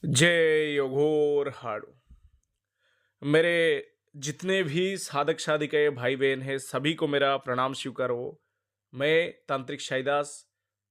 जय योगोर हाड़ू। मेरे जितने भी साधक साधिकाएं भाई बहन हैं सभी को मेरा प्रणाम स्वीकार हो। मैं तांत्रिक शाइदास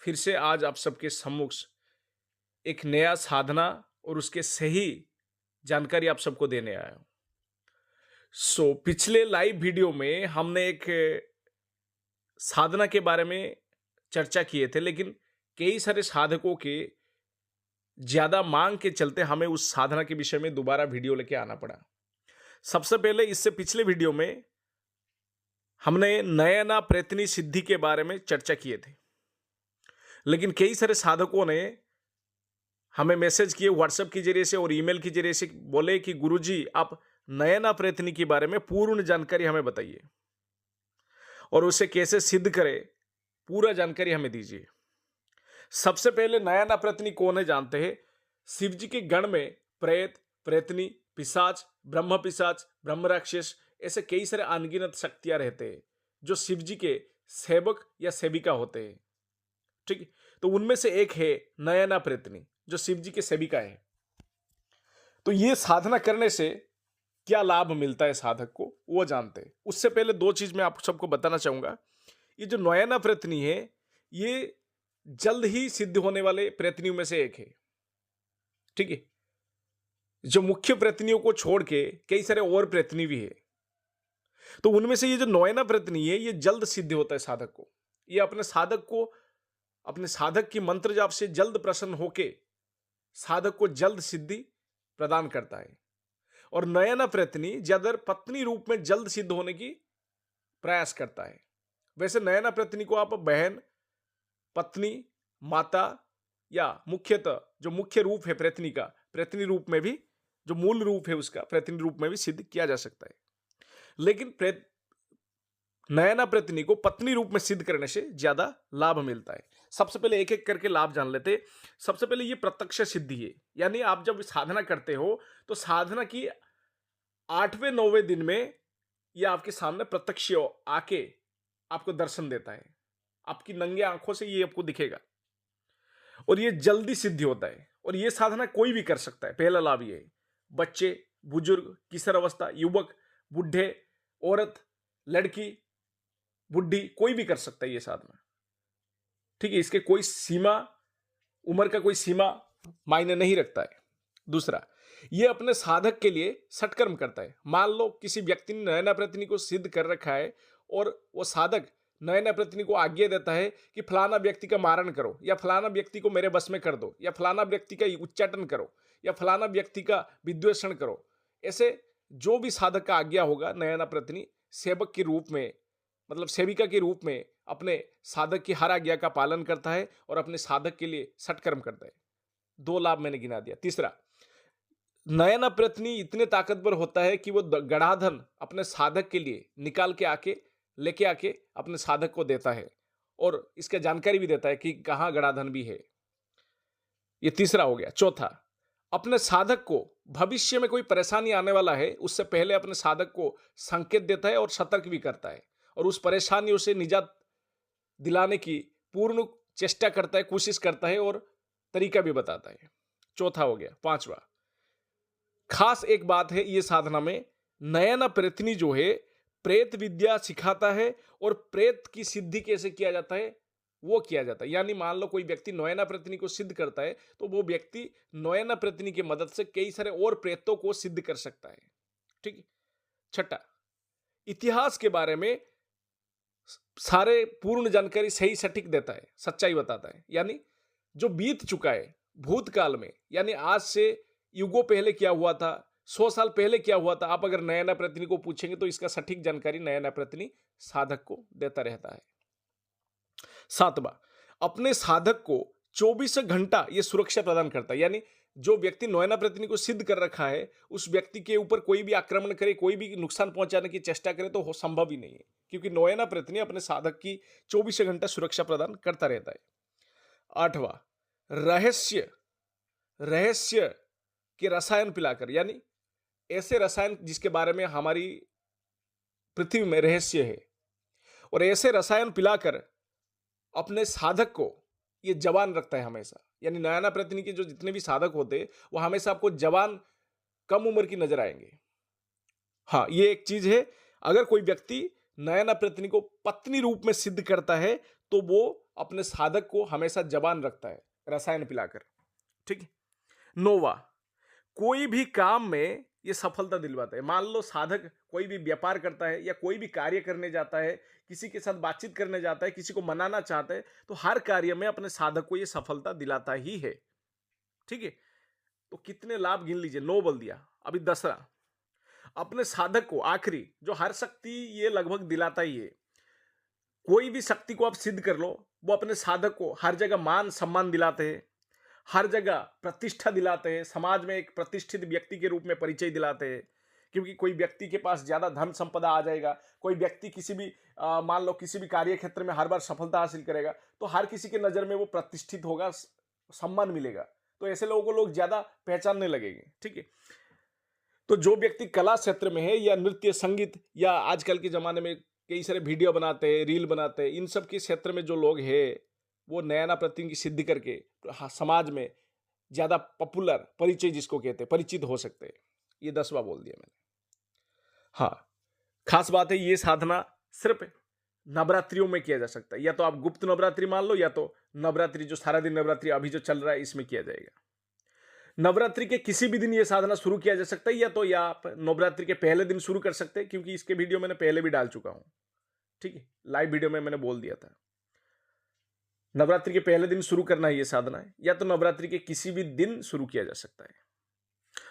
फिर से आज आप सबके सम्मुख एक नया साधना और उसके सही जानकारी आप सबको देने आया हूं। पिछले लाइव वीडियो में हमने एक साधना के बारे में चर्चा किए थे, लेकिन कई सारे साधकों के ज्यादा मांग के चलते हमें उस साधना के विषय में दोबारा वीडियो लेके आना पड़ा। सबसे पहले इससे पिछले वीडियो में हमने नयना प्रयत्नी सिद्धि के बारे में चर्चा किए थे, लेकिन कई सारे साधकों ने हमें मैसेज किए व्हाट्सएप के जरिए से और ईमेल के जरिए से, बोले कि गुरुजी आप नयना प्रयत्नी के बारे में पूर्ण जानकारी हमें बताइए और उसे कैसे सिद्ध करें, पूरा जानकारी हमें दीजिए। सबसे पहले नयना प्रयत्नी कौन है जानते हैं? शिव जी के गण में प्रेत, प्रेतनी, पिशाच, ब्रह्म राक्षस ऐसे कई सारे अनगिनत शक्तियां रहते हैं जो शिव जी के सेवक या सेविका होते हैं। ठीक, तो उनमें से एक है नयना प्रयत्नी जो शिव जी के सेविका है। तो ये साधना करने से क्या लाभ मिलता है साधक को वो जानते हैं। उससे पहले दो चीज मैं आप सबको बताना चाहूंगा। ये जो नयना प्रयत्नी है ये जल्द ही सिद्ध होने वाले प्रयत्नियों में से एक है। ठीक है, जो मुख्य प्रयत्नियों को छोड़ के कई सारे और प्रयत्नी भी है, तो उनमें से ये जो नयना प्रयत्नी है ये जल्द सिद्ध होता है साधक को। ये अपने साधक की मंत्र जाप से जल्द प्रसन्न होके साधक को जल्द सिद्धि प्रदान करता है। और नयना प्रयत्नी ज्यादा पत्नी रूप में जल्द सिद्ध होने की प्रयास करता है। वैसे नयना प्रयत्नी को आप बहन, पत्नी, माता या मुख्यतः जो मुख्य रूप है प्रयत्नी का, प्रयत्नी रूप में भी जो मूल रूप है उसका प्रयत्नी रूप में भी सिद्ध किया जा सकता है। लेकिन नयना प्रयत्नी को पत्नी रूप में सिद्ध करने से ज्यादा लाभ मिलता है। सबसे पहले एक एक करके लाभ जान लेते। सबसे पहले ये प्रत्यक्ष सिद्धि है, यानी आप जब साधना करते हो तो साधना की 8वें 9वें दिन में ये आपके सामने प्रत्यक्ष आके आपको दर्शन देता है। आपकी नंगे आंखों से ये आपको दिखेगा और ये जल्दी सिद्धि होता है। और ये साधना कोई भी कर सकता है। पहला लाभ ये है, बच्चे, बुजुर्ग, किशोर अवस्था, युवक, बुढ़े, औरत, लड़की, बुढ़ी, कोई भी कर सकता है ये साधना। ठीक है, इसके कोई सीमा, उम्र का कोई सीमा मायने नहीं रखता है। दूसरा, ये अपने साधक के लिए सत्कर्म करता है। मान लो किसी व्यक्ति ने नयना प्रयत्नी को सिद्ध कर रखा है और वो साधक नयना प्रयत्नी को आज्ञा देता है कि फलाना व्यक्ति का मारण करो, या फलाना व्यक्ति को मेरे बस में कर दो, या फलाना व्यक्ति का उच्चाटन करो, या फलाना व्यक्ति का विद्वेषण करो। ऐसे जो भी साधक का आज्ञा होगा नयना प्रयत्नी सेवक के रूप में, मतलब सेविका के रूप में अपने साधक की हर आज्ञा का पालन करता है और अपने साधक के लिए सत्कर्म करता है। दो लाभ मैंने गिना दिया। तीसरा, नयना प्रयत्नी इतने ताकतवर होता है कि वो गणाधन अपने साधक के लिए निकाल के लेके आके अपने साधक को देता है और इसका जानकारी भी देता है कि कहां गणाधन भी है। ये तीसरा हो गया। चौथा, अपने साधक को भविष्य में कोई परेशानी आने वाला है उससे पहले अपने साधक को संकेत देता है और सतर्क भी करता है और उस परेशानियों से निजात दिलाने की पूर्ण चेष्टा करता है, कोशिश करता है और तरीका भी बताता है। चौथा हो गया। पांचवा, खास एक बात है ये साधना में, नयना प्रयत्नी जो है प्रेत विद्या सिखाता है और प्रेत की सिद्धि कैसे किया जाता है वो किया जाता है। यानी मान लो कोई व्यक्ति नयना प्रयत्नी को सिद्ध करता है तो वो व्यक्ति नयना प्रयत्नी की मदद से कई सारे और प्रेतों को सिद्ध कर सकता है। ठीक है। छठा, इतिहास के बारे में सारे पूर्ण जानकारी सही सटीक देता है, सच्चाई बताता है। यानी जो बीत चुका है भूतकाल में, यानी आज से युगों पहले क्या हुआ था, 100 साल पहले क्या हुआ था, आप अगर नयना प्रयत्नी को पूछेंगे तो इसका सटीक जानकारी नयना प्रयत्नी साधक को देता रहता है। सातवां, अपने साधक को 24 घंटा यह सुरक्षा प्रदान करता है। यानी जो व्यक्ति नयना प्रयत्नी को सिद्ध कर रखा है उस व्यक्ति के ऊपर कोई भी आक्रमण करे, कोई भी नुकसान पहुंचाने की चेष्टा करे तो संभव ही नहीं है, क्योंकि नयना प्रयत्नी अपने साधक की 24 घंटा सुरक्षा प्रदान करता रहता है। आठवां, रहस्य के रसायन पिलाकर, यानी ऐसे रसायन जिसके बारे में हमारी पृथ्वी में रहस्य है और ऐसे रसायन पिलाकर अपने साधक को ये जवान रखता है हमेशा। यानी नयना प्रयत्नी के जो जितने भी साधक होते हैं वो हमेशा आपको जवान, कम उम्र की नजर आएंगे। हाँ, ये एक चीज है। अगर कोई व्यक्ति नयना प्रयत्नी को पत्नी रूप में सिद्ध करता है तो वो अपने साधक को हमेशा जवान रखता है रसायन पिलाकर। ठीक है। नोवा, कोई भी काम में ये सफलता दिलवाता है। मान लो साधक कोई भी व्यापार करता है या कोई भी कार्य करने जाता है, किसी के साथ बातचीत करने जाता है, किसी को मनाना चाहता है, तो हर कार्य में अपने साधक को ये सफलता दिलाता ही है। ठीक है। तो कितने लाभ गिन लीजिए, 9 बोल दिया। अभी 10वां, अपने साधक को आखिरी, जो हर शक्ति ये लगभग दिलाता ही है। कोई भी शक्ति को आप सिद्ध कर लो, वो अपने साधक को हर जगह मान सम्मान दिलाते हैं, हर जगह प्रतिष्ठा दिलाते हैं, समाज में एक प्रतिष्ठित व्यक्ति के रूप में परिचय दिलाते हैं। क्योंकि कोई व्यक्ति के पास ज्यादा धन संपदा आ जाएगा, कोई व्यक्ति किसी भी मान लो किसी भी कार्य क्षेत्र में हर बार सफलता हासिल करेगा, तो हर किसी के नजर में वो प्रतिष्ठित होगा, सम्मान मिलेगा, तो ऐसे लोगों को लोग ज्यादा पहचानने लगेंगे। ठीक है। तो जो व्यक्ति कला क्षेत्र में है या नृत्य संगीत या आजकल के जमाने में कई सारे वीडियो बनाते हैं, रील बनाते हैं, इन सब के क्षेत्र में जो लोग हैं वो नयना प्रयत्न की सिद्धि करके समाज में ज्यादा पॉपुलर, परिचय जिसको कहते हैं, परिचित हो सकते हैं। ये 10वां बोल दिया मैंने। हाँ, खास बात है, ये साधना सिर्फ नवरात्रियों में किया जा सकता है। या तो आप गुप्त नवरात्रि मान लो, या तो नवरात्रि जो सारा दिन नवरात्रि अभी जो चल रहा है इसमें किया जाएगा। नवरात्रि के किसी भी दिन ये साधना शुरू किया जा सकता है, या आप नवरात्रि के पहले दिन शुरू कर सकते हैं, क्योंकि इसके वीडियो मैंने पहले भी डाल चुका हूं। ठीक है, लाइव वीडियो में मैंने बोल दिया था। नवरात्रि के पहले दिन शुरू करना है ये साधना है, या तो नवरात्रि के किसी भी दिन शुरू किया जा सकता है।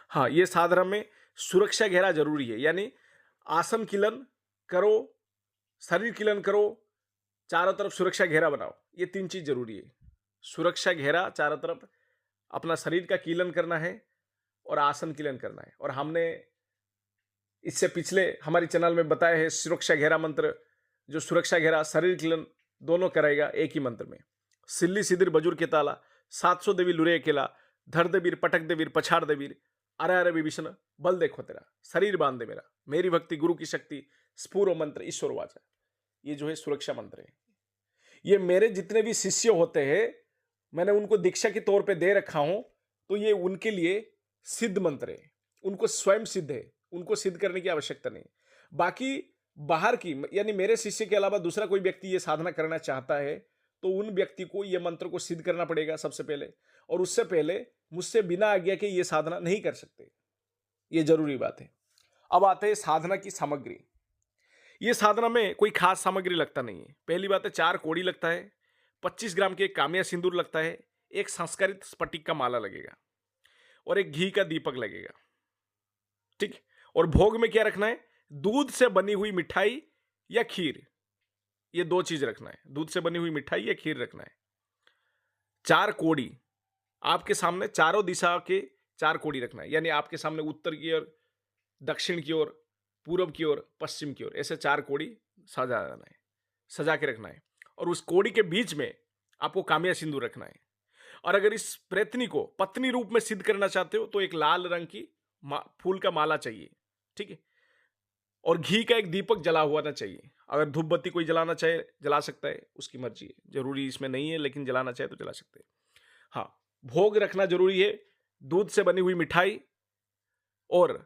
हाँ, ये साधना में सुरक्षा घेरा जरूरी है। यानी आसन किलन करो, शरीर किलन करो, चारों तरफ सुरक्षा घेरा बनाओ। ये 3 चीज जरूरी है। सुरक्षा घेरा, चारों तरफ अपना शरीर का कीलन करना है और आसन कीलन करना है। और हमने इससे पिछले हमारी चैनल में बताया है सुरक्षा घेरा मंत्र, जो सुरक्षा घेरा शरीर कीलन दोनों कराएगा एक ही मंत्र में। सिल्ली सिदिर बजुर के ताला, 700 देवी लुरे अकेला, धर देवीर पटक देवीर पछाड़ देवीर, अरे अरे विभीषण बल देखो तेरा, शरीर बांध दे मेरा, मेरी भक्ति गुरु की शक्ति, स्फूरो मंत्र ईश्वर वाचा। ये जो है सुरक्षा मंत्र है। ये मेरे जितने भी शिष्य होते हैं, मैंने उनको दीक्षा के तौर पे दे रखा हूं, तो ये उनके लिए सिद्ध मंत्र है। उनको स्वयं सिद्ध है, उनको सिद्ध करने की आवश्यकता नहीं। बाकी बाहर की, यानी मेरे शिष्य के अलावा दूसरा कोई व्यक्ति ये साधना करना चाहता है तो उन व्यक्ति को ये मंत्र को सिद्ध करना पड़ेगा सबसे पहले, और उससे पहले मुझसे बिना आज्ञा के ये साधना नहीं कर सकते। ये जरूरी बात है। अब आते हैं साधना की सामग्री। ये साधना में कोई खास सामग्री लगता नहीं है। पहली बात है, 4 कोड़ी लगता है, 25 ग्राम के कामिया सिंदूर लगता है, एक संस्कारित स्फटिक का माला लगेगा और एक घी का दीपक लगेगा। ठीक। और भोग में क्या रखना है, दूध से बनी हुई मिठाई या खीर, ये 2 चीज रखना है। दूध से बनी हुई मिठाई या खीर रखना है। 4 कोड़ी आपके सामने, चारों दिशा के 4 कोड़ी रखना है। यानी आपके सामने उत्तर की ओर, दक्षिण की ओर, पूर्व की ओर, पश्चिम की ओर, ऐसे 4 कोड़ी सजा देना है, सजा के रखना है। और उस कोड़ी के बीच में आपको कामिया सिंदूर रखना है। और अगर इस प्रयत्नी को पत्नी रूप में सिद्ध करना चाहते हो तो एक लाल रंग की फूल का माला चाहिए। ठीक है। और घी का एक दीपक जला हुआ ना चाहिए। अगर धूप बत्ती कोई जलाना चाहे जला सकता है, उसकी मर्जी है, जरूरी इसमें नहीं है, लेकिन जलाना चाहे तो जला सकते हैं। हाँ, भोग रखना जरूरी है, दूध से बनी हुई मिठाई, और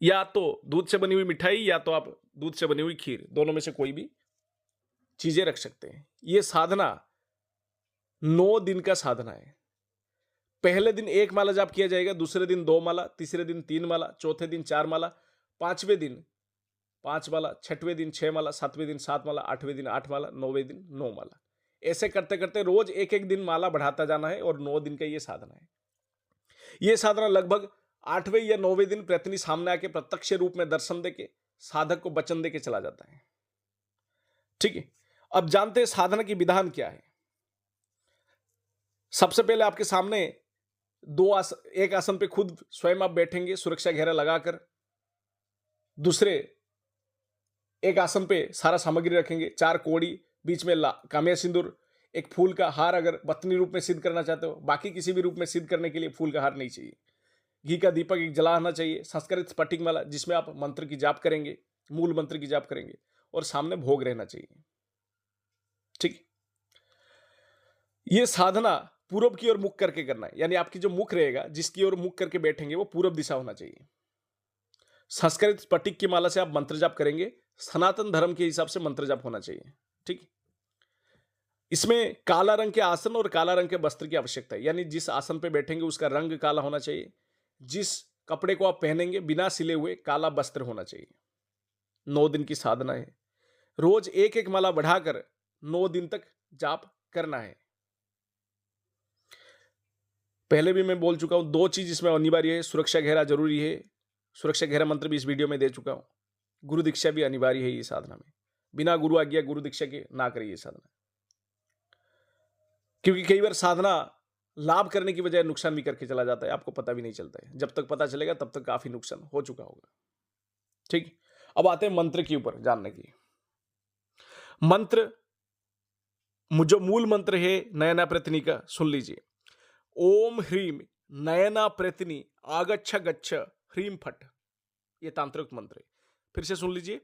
या तो दूध से बनी हुई मिठाई या तो आप दूध से बनी हुई खीर, दोनों में से कोई भी चीजें रख सकते हैं। यह साधना 9 दिन का साधना है। पहले दिन 1 माला जाप किया जाएगा, दूसरे दिन 2 माला, तीसरे दिन 3 माला, चौथे दिन 4 माला, 5वें दिन 5 माला, 6वें दिन 6 माला, 7वें दिन 7 माला, 8वें दिन 8 माला, 9वें दिन 9 माला। ऐसे करते करते रोज एक एक दिन माला बढ़ाता जाना है और 9 दिन का यह साधना है। यह साधना लगभग 8वें या 9वें दिन प्रयत्नी सामने आके प्रत्यक्ष रूप में दर्शन देके साधक को वचन देके चला जाता है। ठीक है। अब जानते हैं साधना की विधान क्या है। सबसे पहले आपके सामने एक आसन पे खुद स्वयं आप बैठेंगे सुरक्षा घेरा लगाकर, दूसरे एक आसन पे सारा सामग्री रखेंगे, 4 कोड़ी, बीच में कामिया सिंदूर, एक फूल का हार अगर पत्नी रूप में सिद्ध करना चाहते हो, बाकी किसी भी रूप में सिद्ध करने के लिए फूल का हार नहीं चाहिए। घी का दीपक एक जलाना चाहिए, संस्कृत स्फटिक माला जिसमें आप मंत्र की जाप करेंगे, मूल मंत्र की जाप करेंगे, और सामने भोग रहना चाहिए। ठीक। ये साधना पूरब की ओर मुख करके करना है, यानी आपकी जो मुख रहेगा, जिसकी ओर मुख करके बैठेंगे वो पूरब दिशा होना चाहिए। संस्कृत स्फटिक की माला से आप मंत्र जाप करेंगे, सनातन धर्म के हिसाब से मंत्र जाप होना चाहिए। ठीक। इसमें काला रंग के आसन और काला रंग के वस्त्र की आवश्यकता है, यानी जिस आसन पे बैठेंगे उसका रंग काला होना चाहिए। जिस कपड़े को आप पहनेंगे बिना सिले हुए काला वस्त्र होना चाहिए। 9 दिन की साधना है। रोज एक एक माला बढ़ाकर 9 दिन तक जाप करना है। पहले भी मैं बोल चुका हूं, 2 चीज इसमें अनिवार्य है। सुरक्षा घेरा जरूरी है, सुरक्षा घेरा मंत्र भी इस वीडियो में दे चुका हूं। गुरु दीक्षा भी अनिवार्य है ये साधना में। बिना गुरु आज्ञा गुरु दीक्षा के ना करिए साधना, क्योंकि कई बार साधना लाभ करने की बजाय नुकसान भी करके चला जाता है, आपको पता भी नहीं चलता है। जब तक पता चलेगा तब तक काफी नुकसान हो चुका होगा। ठीक। अब आते हैं मंत्र के ऊपर जानने की। मंत्र, जो मूल मंत्र है नयना प्रतनी का, सुन लीजिए। ओम ह्रीम नयना प्रतनी आगच्छ गच्छ ह्रीम फट, ये तांत्रिक मंत्र है। फिर से सुन लीजिए।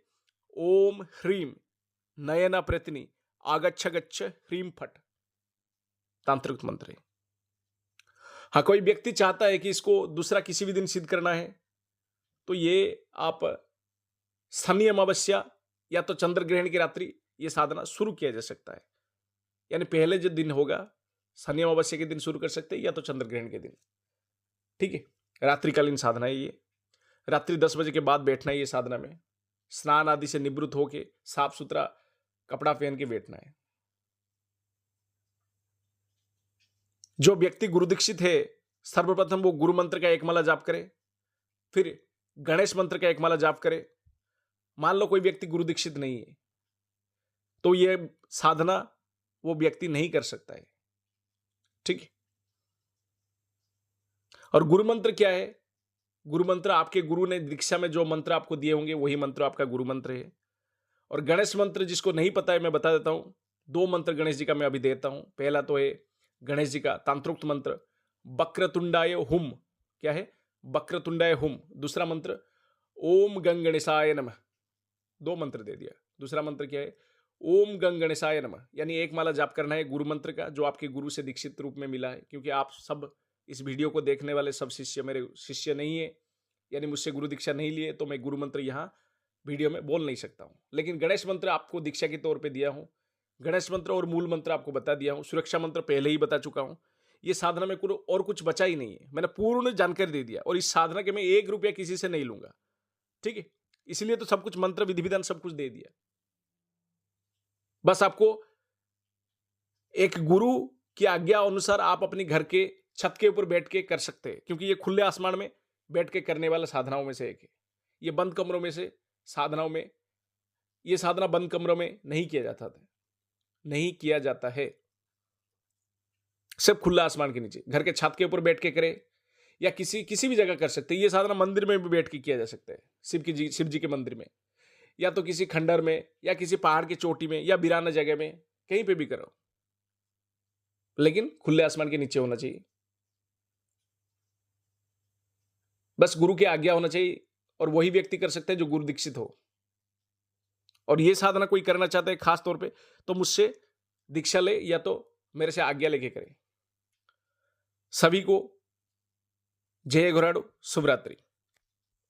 ओम ह्रीम नयना प्रतनी आगच्छ गच्छ ह्रीम फट, तांत्रिक मंत्र है। हाँ, कोई व्यक्ति चाहता है कि इसको दूसरा किसी भी दिन सिद्ध करना है, तो ये आप शनि अमावस्या या तो चंद्र ग्रहण की रात्रि ये साधना शुरू किया जा सकता है। यानी पहले जो दिन होगा शनि अमावस्या के दिन शुरू कर सकते हैं, या तो चंद्र ग्रहण के दिन। ठीक है। रात्रिकालीन साधना है ये। रात्रि 10 बजे के बाद बैठना है ये साधना में। स्नान आदि से निवृत्त होके साफ सुथरा कपड़ा पहन के बैठना है। जो व्यक्ति गुरु दीक्षित है, सर्वप्रथम वो गुरु मंत्र का एक माला जाप करे, फिर गणेश मंत्र का एक माला जाप करे। मान लो कोई व्यक्ति गुरु दीक्षित नहीं है, तो यह साधना वो व्यक्ति नहीं कर सकता है। ठीक है। और गुरु मंत्र क्या है? गुरु मंत्र आपके गुरु ने दीक्षा में जो मंत्र आपको दिए होंगे वही मंत्र आपका गुरु मंत्र है। और गणेश मंत्र जिसको नहीं पता है मैं बता देता हूं। 2 मंत्र गणेश जी का मैं अभी देता हूं। पहला तो है गणेश जी का तांत्रिक मंत्र वक्रतुंडाय हुम। क्या है? वक्रतुंडाय हुम। दूसरा मंत्र ओम गंग गणेशाय नमः। 2 मंत्र दे दिया। दूसरा मंत्र क्या है? ओम गंग गणेशाय नमः। यानी एक माला जाप करना है गुरु मंत्र का, जो आपके गुरु से दीक्षित रूप में मिला है। क्योंकि आप सब इस वीडियो को देखने वाले सब शिष्य मेरे शिष्य नहीं है, यानी मुझसे गुरु दीक्षा नहीं लिए, तो मैं गुरु मंत्र यहां वीडियो में बोल नहीं सकता हूं। लेकिन गणेश मंत्र आपको दीक्षा के तौर पे दिया हूं। गणेश मंत्र और मूल मंत्र आपको बता दिया हूं। सुरक्षा मंत्र पहले ही बता चुका हूं। ये साधना में और कुछ बचा ही नहीं है, मैंने पूर्ण जानकारी दे दिया। और इस साधना के मैं 1 रुपया किसी से नहीं लूंगा। ठीक है। इसलिए तो सब कुछ मंत्र विधि विधान सब कुछ दे दिया। बस आपको एक गुरु की आज्ञा अनुसार आप अपने घर के छत के ऊपर बैठ के कर सकते हैं, क्योंकि ये खुले आसमान में बैठ के करने वाला साधनाओं में से एक है। ये बंद कमरों में से साधनाओं में, ये साधना बंद कमरों में नहीं किया जाता था, नहीं किया जाता है। सब खुला आसमान के नीचे घर के छत के ऊपर बैठ के करे, या किसी भी जगह कर सकते हैं। ये साधना मंदिर में भी बैठ के किया जा सकता है, शिव जी के मंदिर में, या तो किसी खंडर में, या किसी पहाड़ की चोटी में, या वीराना जगह में, कहीं पे भी करो, लेकिन खुले आसमान के नीचे होना चाहिए। बस गुरु की आज्ञा होना चाहिए, और वही व्यक्ति कर सकते हैं जो गुरु दीक्षित हो। और ये साधना कोई करना चाहता है खास तौर पे, तो मुझसे दीक्षा ले, या तो मेरे से आज्ञा लेके करे। सभी को जय घोराडो, शुभ रात्रि।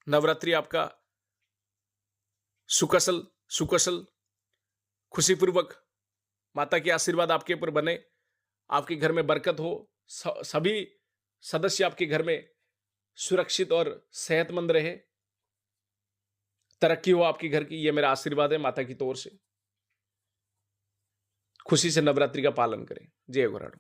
नवरात्रि आपका सुकसल खुशीपूर्वक, माता की आशीर्वाद आपके ऊपर बने, आपके घर में बरकत हो, सभी सदस्य आपके घर में सुरक्षित और सेहतमंद रहे, तरक्की हो आपके घर की। यह मेरा आशीर्वाद है माता की तौर से। खुशी से नवरात्रि का पालन करें। जय घोराडो।